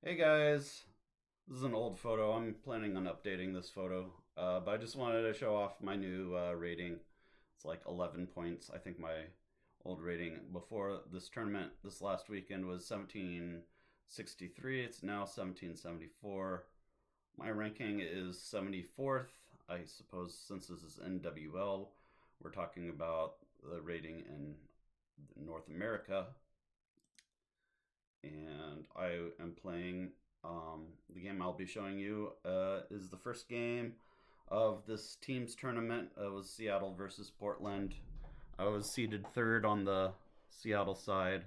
Hey guys, this is an old photo. I'm planning on updating this photo, but I just wanted to show off my new rating. It's like 11 points. I think my old rating before this tournament this last weekend was 1763. It's now 1774. My ranking is 74th. I suppose since this is NWL, we're talking about the rating in North America, and I am playing. The game I'll be showing you is the first game of this team's tournament. It was Seattle versus Portland. I was seated third on the Seattle side.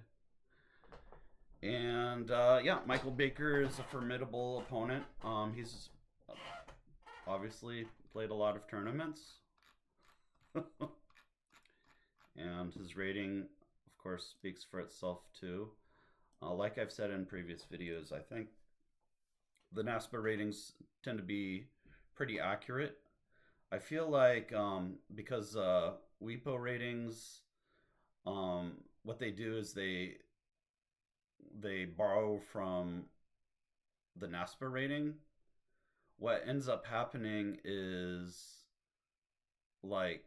And yeah, Michael Baker is a formidable opponent. He's obviously played a lot of tournaments. And his rating, of course, speaks for itself too. Like I've said in previous videos, I think the NASPA ratings tend to be pretty accurate. I feel like because WGPO ratings, what they do is they borrow from the NASPA rating. What ends up happening is like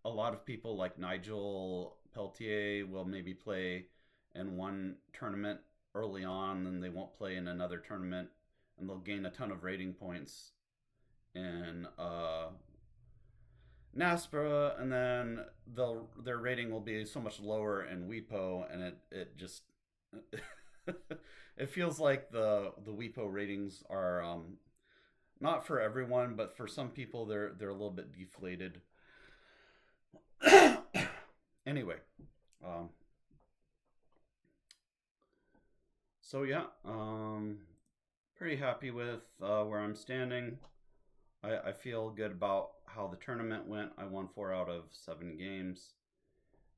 a lot of people like Nigel Peltier will maybe play in one tournament early on, and they won't play in another tournament, and they'll gain a ton of rating points in NASPA, and then their rating will be so much lower in WePo, and it just it feels like the WePo ratings are not for everyone, but for some people they're a little bit deflated. Anyway, um, so yeah, pretty happy with where I'm standing. I feel good about how the tournament went. I won 4 out of 7 games,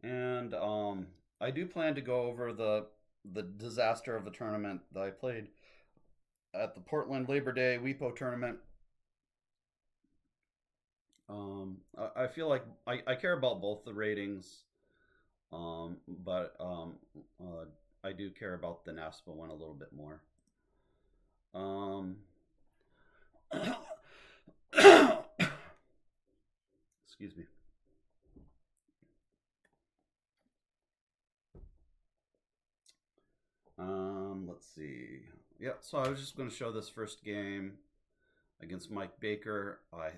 and I do plan to go over the disaster of the tournament that I played at the Portland Labor Day WePo tournament. I feel like I care about both the ratings, but I do care about the NASPA one a little bit more. Um, excuse me. Let's see. Yeah, so I was just going to show this first game against Mike Baker. I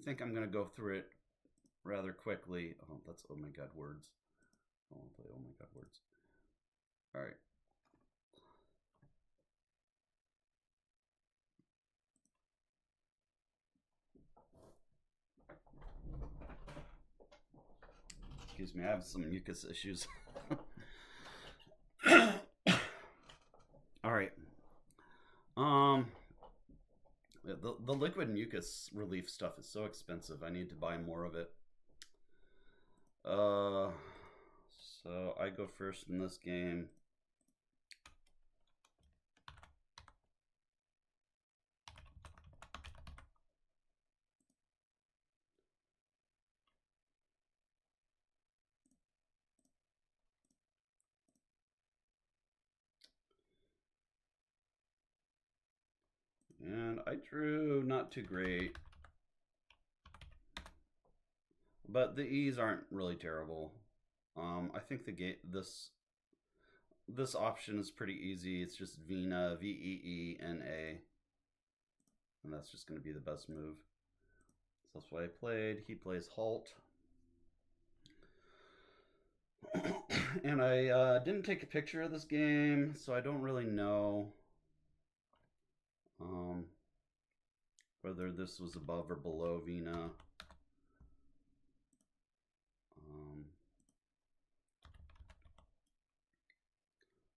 think I'm going to go through it rather quickly. Oh, that's oh my god words. I want to play oh my god words. All right. Excuse me, I have some mucus issues. All right. Um, the liquid mucus relief stuff is so expensive. I need to buy more of it. Uh, so I go first in this game. And I drew not too great, but the E's aren't really terrible. I think the gate this option is pretty easy. It's just Vina, Veena, and that's just going to be the best move. So that's what I played. He plays Halt, and I didn't take a picture of this game, so I don't really know um, whether this was above or below Vina. Um,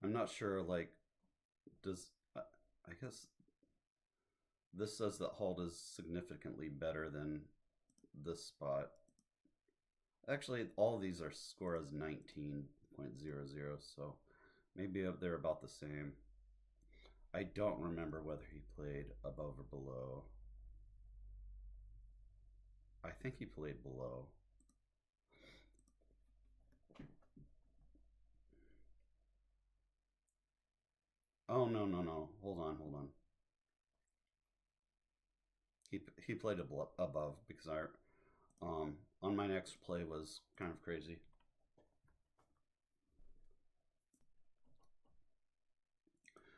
I'm not sure. Like, does I guess this says that Halt is significantly better than this spot. Actually, all of these are score as 19.00, so maybe they're about the same. I don't remember whether he played above or below. I think he played below. Oh, no, no, no. Hold on, hold on. He played above because I on my next play was kind of crazy.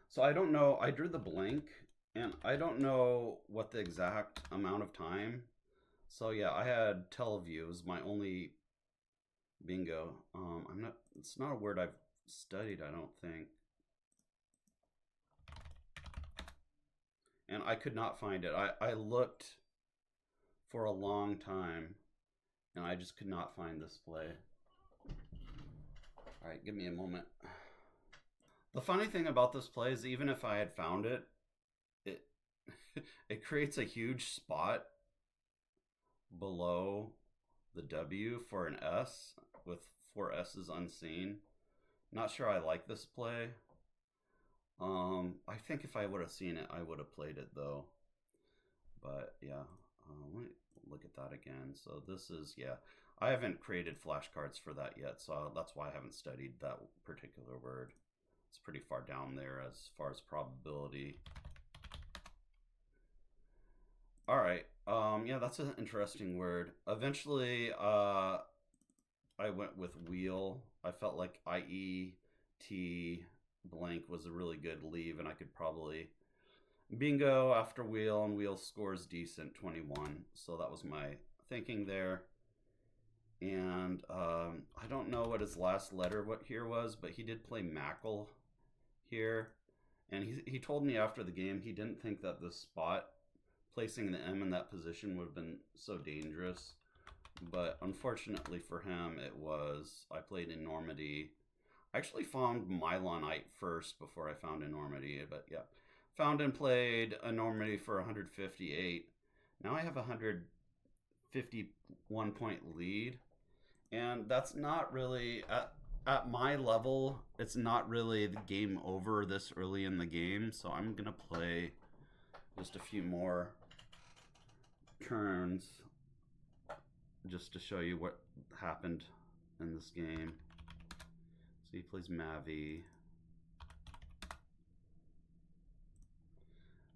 So I don't know. I drew the blank, and I don't know what the exact amount of time. So yeah, I had teleview as my only bingo. I'm not. It's not a word I've studied. I don't think, and I could not find it. I looked for a long time, and I just could not find this play. All right, give me a moment. The funny thing about this play is even if I had found it, it it creates a huge spot below the W for an S with four S's unseen. Not sure I like this play. I think if I would have seen it, I would have played it though. But yeah, let me look at that again. So this is, yeah, I haven't created flashcards for that yet, so that's why I haven't studied that particular word. It's pretty far down there as far as probability. All right. Yeah, that's an interesting word. Eventually, I went with wheel. I felt like IET blank was a really good leave, and I could probably bingo after wheel, and wheel scores decent 21. So that was my thinking there. And I don't know what his last letter what here was, but he did play Mackle here. And he told me after the game he didn't think that the spot placing the M in that position would have been so dangerous. But unfortunately for him, it was. I played Enormity. I actually found Milonite first before I found Enormity, but yeah. Found and played Enormity for 158. Now I have a 151 point lead. And that's not really, at my level, it's not really the game over this early in the game. So I'm going to play just a few more turns just to show you what happened in this game. So he plays Mavi.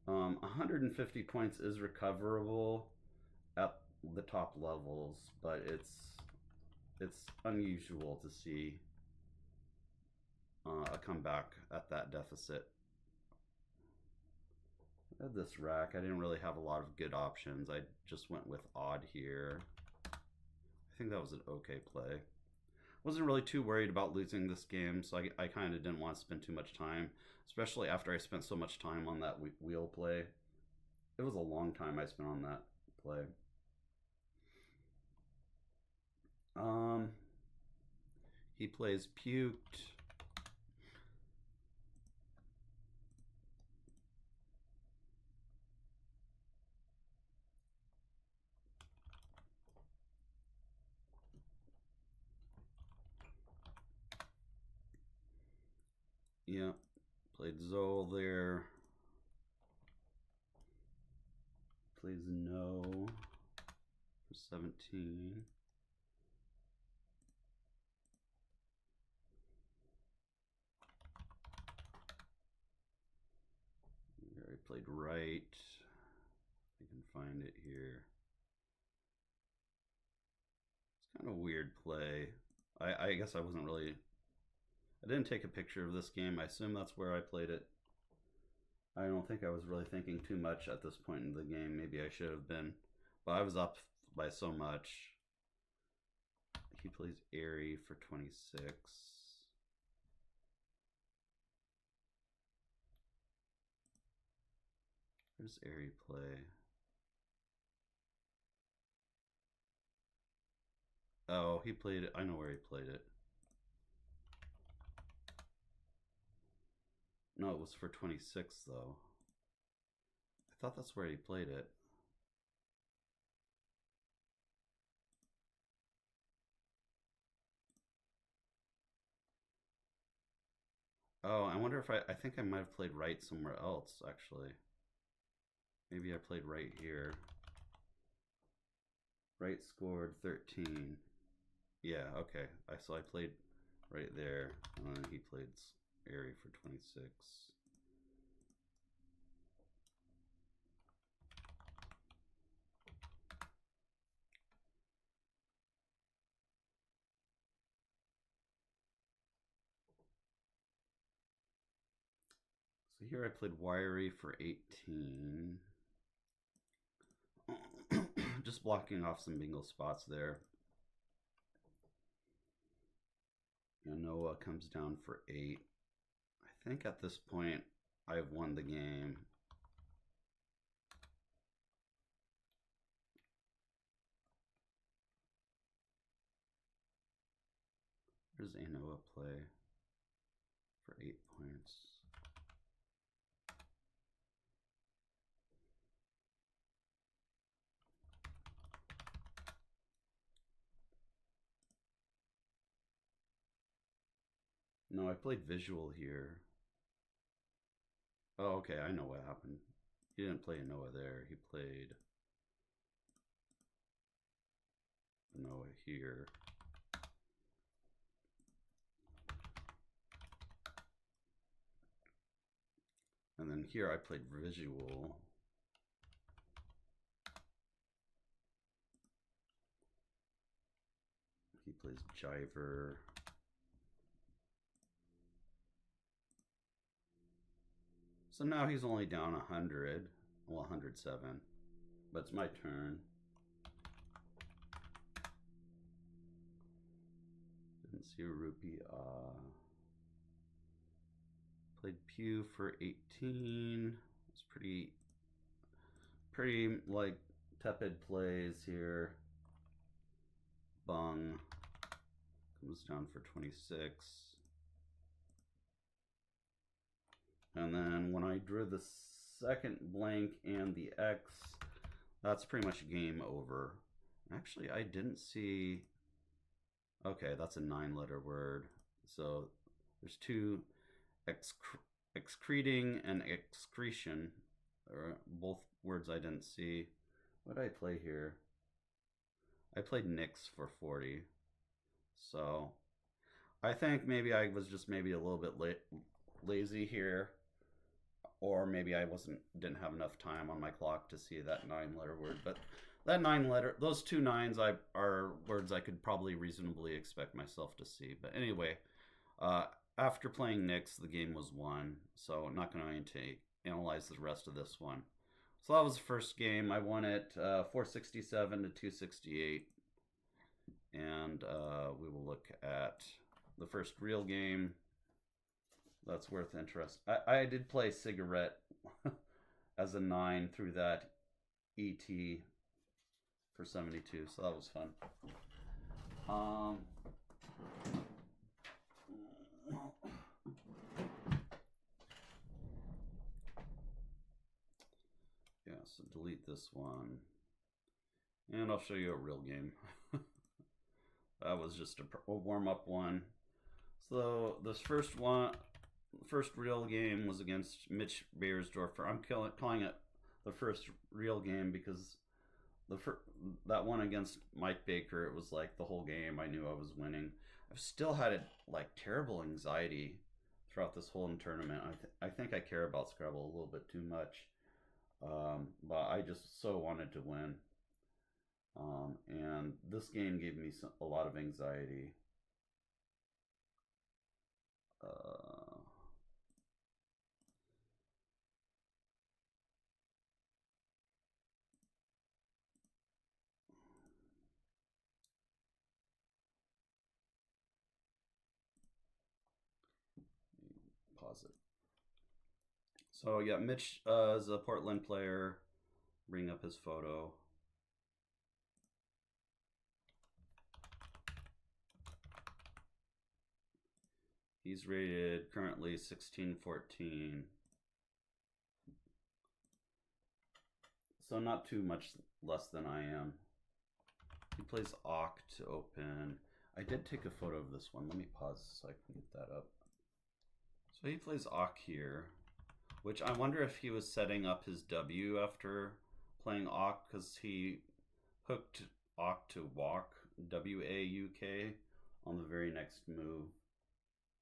150 points is recoverable at the top levels, but it's unusual to see a comeback at that deficit. I had this rack. I didn't really have a lot of good options. I just went with odd here. I think that was an okay play. Wasn't really too worried about losing this game, so I kind of didn't want to spend too much time, especially after I spent so much time on that wheel play. It was a long time I spent on that play. He plays Puked. Yeah, played Zol there. Plays No for 17. I played right. I can find it here. It's kind of a weird play. I guess I wasn't really. I didn't take a picture of this game. I assume that's where I played it. I don't think I was really thinking too much at this point in the game. Maybe I should have been. But I was up by so much. He plays Airy for 26. Where does Airy play? Oh, he played it. I know where he played it. No, it was for 26 though. I thought that's where he played it. Oh, I wonder if I think I might have played right somewhere else, actually. Maybe I played right here. Right scored 13. Yeah, okay. So I played right there, and then he played Airy for 26. here I played Wiry for 18. Just blocking off some bingo spots there. And Noah comes down for 8. I think at this point I've won the game. There's a Noah play for 8 points. No, I played visual here. Oh, okay, I know what happened. He didn't play a Noah there. He played a Noah here. And then here I played visual. He plays Jiver. So now he's only down 100. Well, 107. But it's my turn. Didn't see a rupee. Played Pew for 18. It's pretty like tepid plays here. Bung comes down for 26. And then when I drew the second blank and the X, that's pretty much game over. Actually, I didn't see. Okay, that's a 9-letter word. So there's two, excreting and excretion, both words I didn't see. What did I play here? I played Nix for 40. So I think maybe I was just maybe a little bit lazy here, or maybe I didn't have enough time on my clock to see that 9-letter word. But that 9-letter, those 2 9s are words I could probably reasonably expect myself to see. But anyway, after playing Nix, the game was won. So I'm not going to analyze the rest of this one. So that was the first game. I won it 467 to 268. And we will look at the first real game that's worth interest. I did play Cigarette as a 9 through that ET for 72, so that was fun. Yeah, so delete this one. And I'll show you a real game. That was just a warm-up one. So this first real game was against Mitch Bayersdorfer. I'm calling it the first real game because that one against Mike Baker, it was like the whole game I knew I was winning. I've still had like terrible anxiety throughout this whole tournament. I think I care about Scrabble a little bit too much, but I just so wanted to win. And this game gave me a lot of anxiety. Pause it. So yeah, Mitch is a Portland player. Bring up his photo. He's rated currently 1614. So not too much less than I am. He plays Auk to open. I did take a photo of this one. Let me pause so I can get that up. So he plays Auk here, which I wonder if he was setting up his W after playing Auk, because he hooked Auk to walk, W-A-U-K, on the very next move.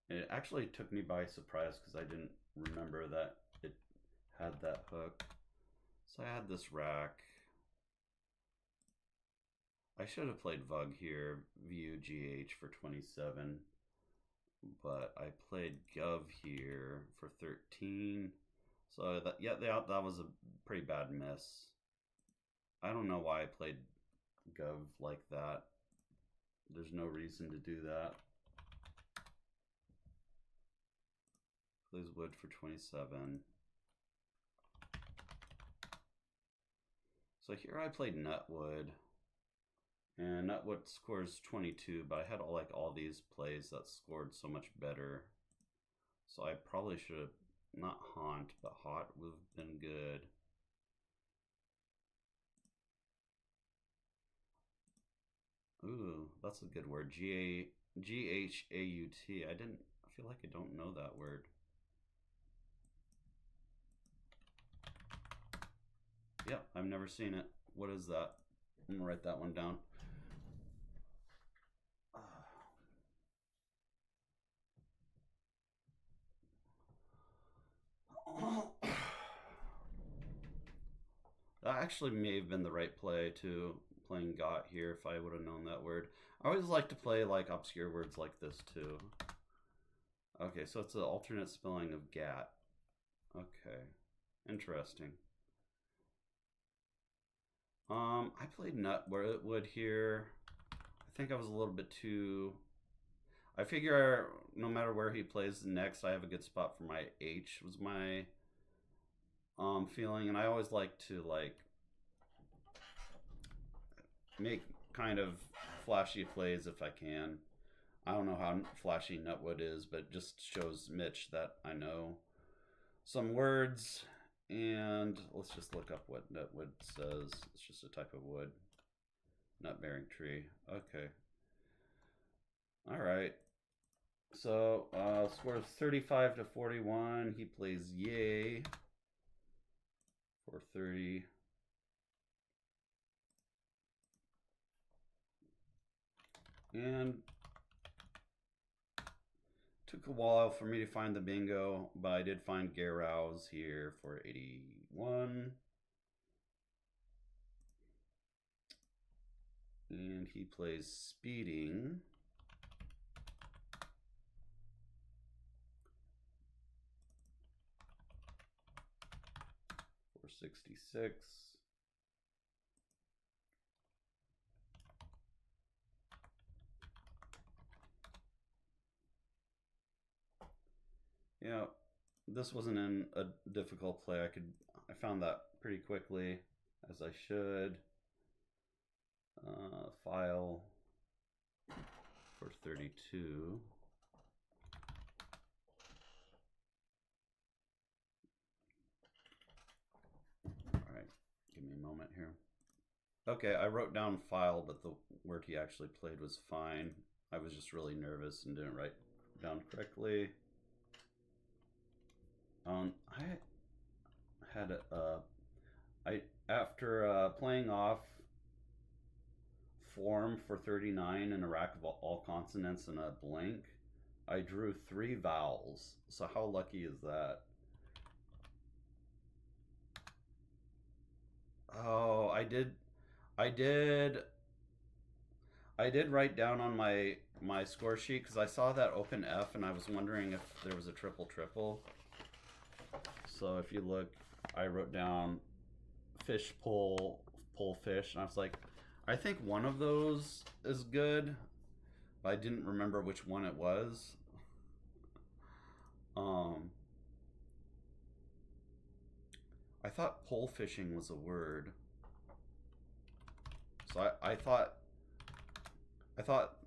And it actually took me by surprise because I didn't remember that it had that hook. So I had this rack. I should have played Vug here, VUGH for 27. But I played Gov here for 13. So that was a pretty bad miss. I don't know why I played Gov like that. There's no reason to do that. Plays wood for 27. So here I played Nutwood. And Nutwood scores 22, but I had all these plays that scored so much better. So I probably should have not Haunt, but Haunt would have been good. Ooh, that's a good word. Ghaut. I feel like I don't know that word. Yep, I've never seen it. What is that? I'm gonna write that one down. That actually may have been the right play to playing got here if I would have known that word. I always like to play like obscure words like this too. Okay, so it's an alternate spelling of gat. Okay, interesting. I played Nutwood here. I think I was a little bit too. I figure no matter where he plays next, I have a good spot for my H. Was my feeling, and I always like to make kind of flashy plays if I can. I don't know how flashy Nutwood is, but it just shows Mitch that I know some words. And let's just look up what Nutwood says. It's just a type of wood. Nut-bearing tree. Okay. All right. So scores 35 to 41. He plays yay for 30. And took a while for me to find the bingo, but I did find Garouz here for 81. And he plays speeding. For 66. Yeah, this wasn't a difficult play. I found that pretty quickly, as I should. File for 32. All right, give me a moment here. Okay, I wrote down file, but the word he actually played was fine. I was just really nervous and didn't write down correctly. I had after playing off form for 39 in a rack of all consonants and a blank, I drew 3 vowels. So how lucky is that? Oh, I did write down on my score sheet because I saw that open F and I was wondering if there was a triple. So if you look, I wrote down fish pull fish, and I was like, I think one of those is good, but I didn't remember which one it was. I thought pole fishing was a word, so I thought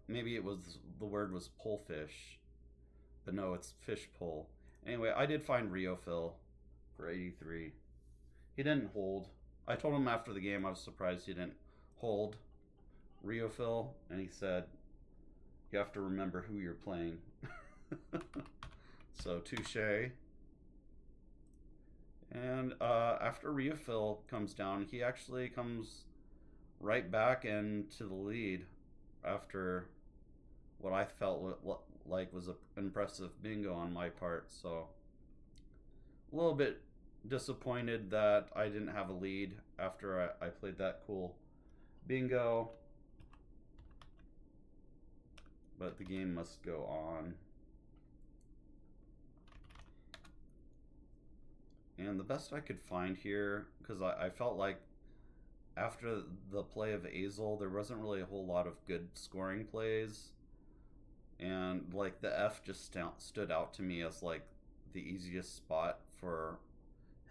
maybe it was the word was pole fish, but no, it's fish pull. Anyway, I did find Riophil for 83. He didn't hold. I told him after the game I was surprised he didn't hold Riophil, and he said, you have to remember who you're playing. So, touche. And after Riophil comes down, he actually comes right back into the lead after what I felt like was an impressive bingo on my part. So, a little bit disappointed that I didn't have a lead after I played that cool bingo. But the game must go on. And the best I could find here, because I felt like after the play of Azel, there wasn't really a whole lot of good scoring plays. And like the F just stood out to me as like the easiest spot for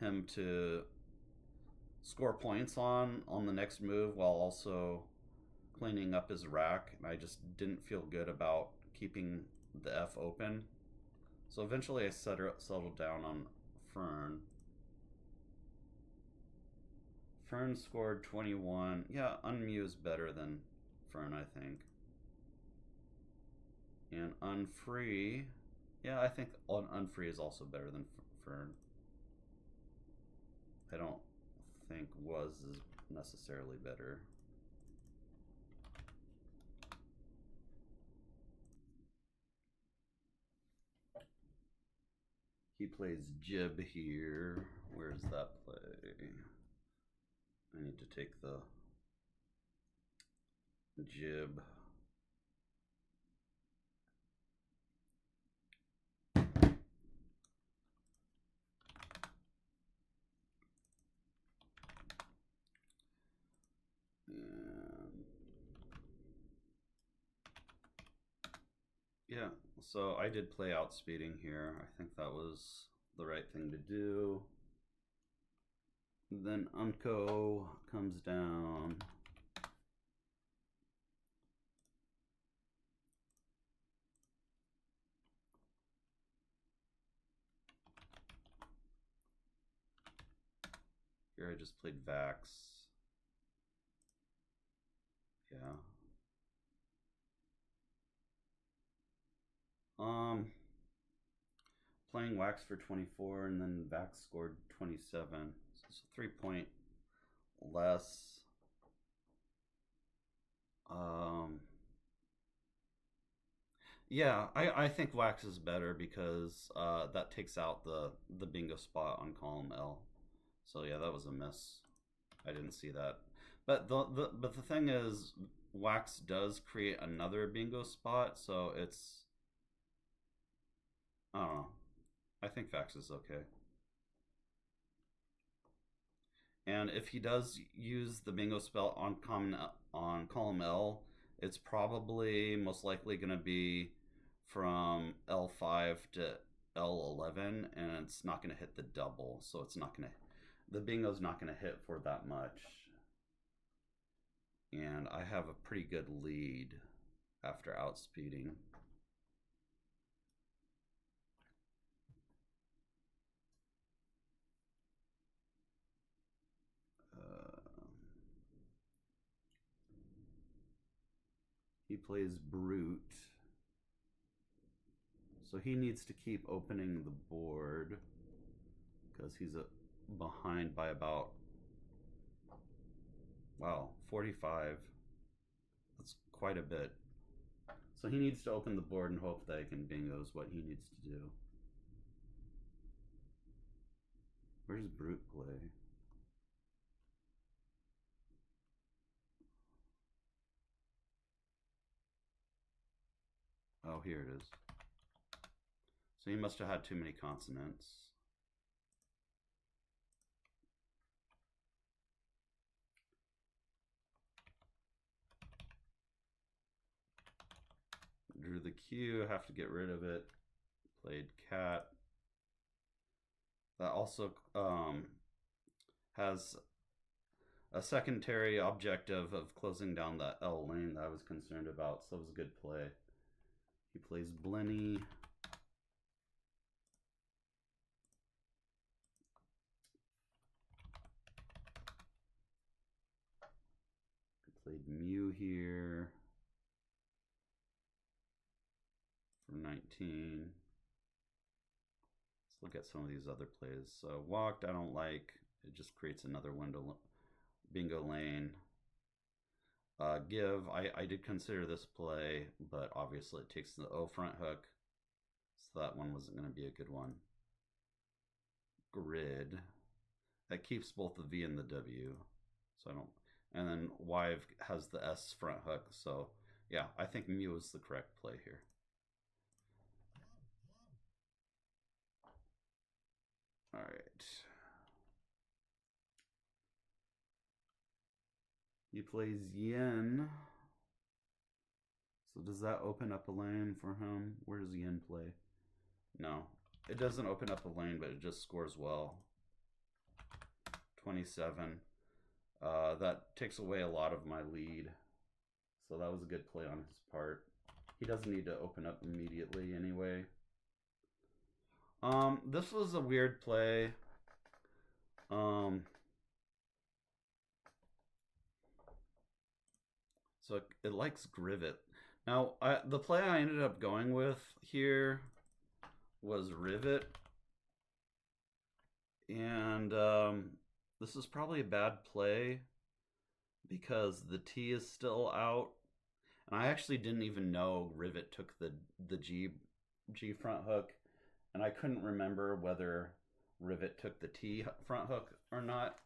him to score points on the next move while also cleaning up his rack. And I just didn't feel good about keeping the F open. So eventually I settled down on Fern. Fern scored 21. Yeah, Unmew is better than Fern, I think. And Unfree. Yeah, I think Unfree is also better than Fern. I don't think Was is necessarily better. He plays Jib here. Where's that play? I need to take the Jib. Yeah, so I did play outspeeding here. I think that was the right thing to do. Then Unco comes down. Here I just played Vax. Yeah. Playing Wax for 24 and then Vax scored 27. So it's a 3-point less. Yeah, I think Wax is better because that takes out the bingo spot on column L. So yeah, that was a miss. I didn't see that. But the thing is, Wax does create another bingo spot, so it's, I don't know. I think Vax is okay. And if he does use the bingo spell on column L, it's probably most likely going to be from L5 to L11, and it's not going to hit the double, so it's not going to, the bingo's not going to hit for that much. And I have a pretty good lead after outspeeding. He plays Brute. So he needs to keep opening the board because he's behind by about, wow, 45. That's quite a bit. So he needs to open the board and hope that he can bingo is what he needs to do. Where's Brute play? Oh, here it is. So he must have had too many consonants. Drew the Q, have to get rid of it. Played Cat. That also has a secondary objective of closing down the L lane that I was concerned about, so it was a good play. He plays Blenny. He played Mew here for 19. Let's look at some of these other plays. So Walked, I don't like. It just creates another window bingo lane. Give, I did consider this play, but obviously it takes the O front hook, so that one wasn't going to be a good one. Grid, that keeps both the V and the W, so I don't. And then Y has the S front hook, so yeah, I think Mew is the correct play here. All right. He plays yen. So does that open up a lane for him? Where does yen play? No. It doesn't open up a lane, but it just scores well. 27. That takes away a lot of my lead. So that was a good play on his part. He doesn't need to open up immediately anyway. This was a weird play. So it likes Grivet. Now, the play I ended up going with here was Rivet. And this is probably a bad play because the T is still out. And I actually didn't even know Rivet took the G front hook. And I couldn't remember whether Rivet took the T front hook or not.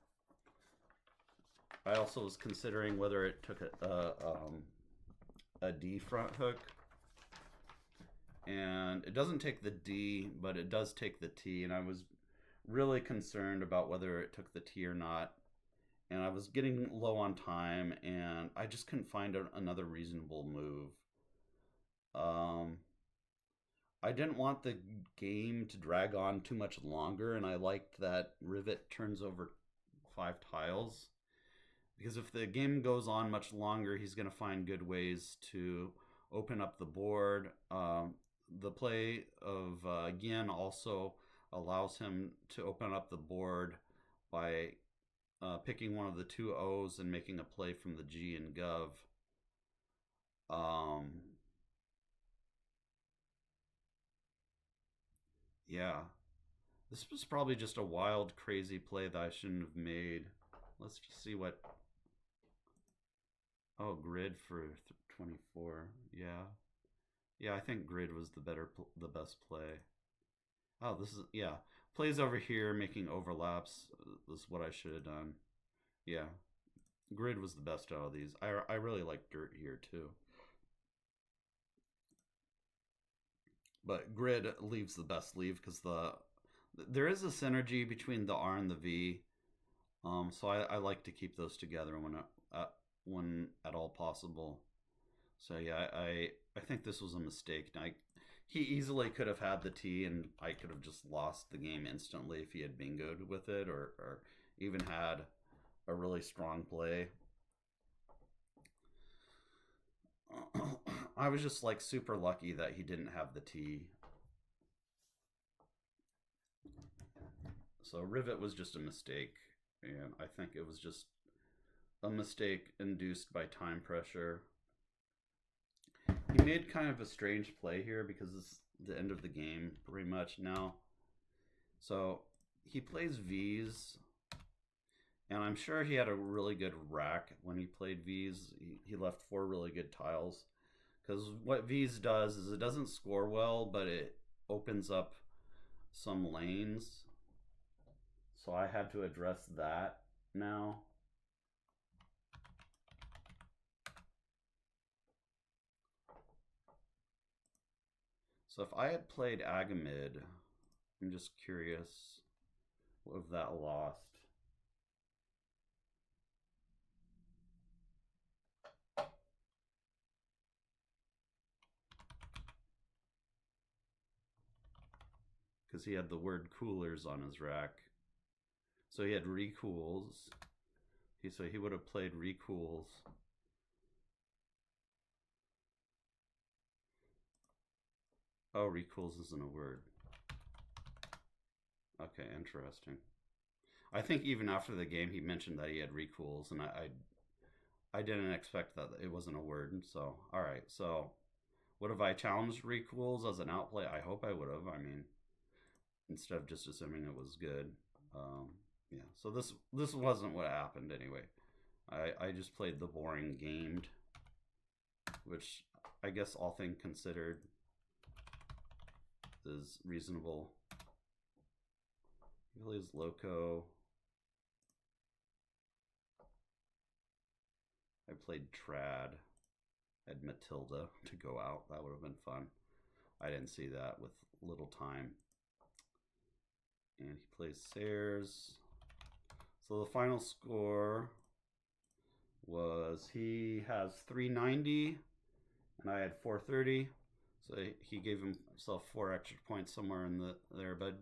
I also was considering whether it took a D front hook. And it doesn't take the D, but it does take the T. And I was really concerned about whether it took the T or not. And I was getting low on time, and I just couldn't find another reasonable move. I didn't want the game to drag on too much longer, and I liked that Rivet turns over 5 tiles. Because if the game goes on much longer, he's going to find good ways to open up the board. The play of Yin also allows him to open up the board by picking one of the 2 O's and making a play from the G and Gov. Yeah. This was probably just a wild, crazy play that I shouldn't have made. Let's just see what... Oh, grid for 24. Yeah. Yeah, I think grid was the best play. Oh, this is... Yeah. Plays over here, making overlaps. This is what I should have done. Yeah. Grid was the best out of these. I really like dirt here, too. But grid leaves the best leave because there is a synergy between the R and the V. So I like to keep those together when at all possible. So yeah, I think this was a mistake. He easily could have had the T, and I could have just lost the game instantly if he had bingoed with it, or even had a really strong play. I was just like super lucky that he didn't have the T. So Rivet was just a mistake, and I think it was just a mistake induced by time pressure. He made kind of a strange play here because it's the end of the game pretty much now. So he plays V's, and I'm sure he had a really good rack when he played V's. He left 4 really good tiles. Because what V's does is it doesn't score well, but it opens up some lanes. So I had to address that now. So if I had played Agamid, I'm just curious if that lost. Because he had the word coolers on his rack. So he had recools. So he would have played recools. Oh, recools isn't a word. Okay, interesting. I think even after the game he mentioned that he had recools, and I didn't expect that it wasn't a word. So all right, so would have I challenged recools as an outplay? I hope I would have. I mean, instead of just assuming it was good. Yeah. So this wasn't what happened anyway. I just played the boring gamed, which I guess all things considered is reasonable. He plays Loco. I played Trad. I had Matilda to go out. That would have been fun. I didn't see that with little time. And he plays Sayers. So the final score was he has 390 and I had 430. So he gave himself 4 extra points somewhere in there. But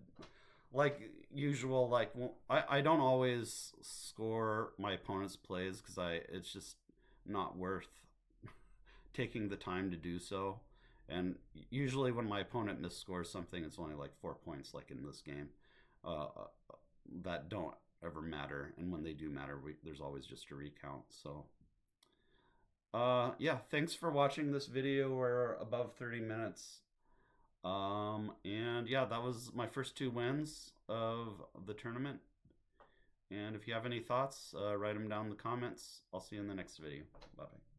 like usual, like I don't always score my opponent's plays because it's just not worth taking the time to do so. And usually when my opponent misscores something, it's only like 4 points, like in this game, uh, that don't ever matter. And when they do matter, there's always just a recount. So yeah, thanks for watching this video. We're above 30 minutes. And yeah, that was my first 2 wins of the tournament. And if you have any thoughts, write them down in the comments. I'll see you in the next video. Bye bye.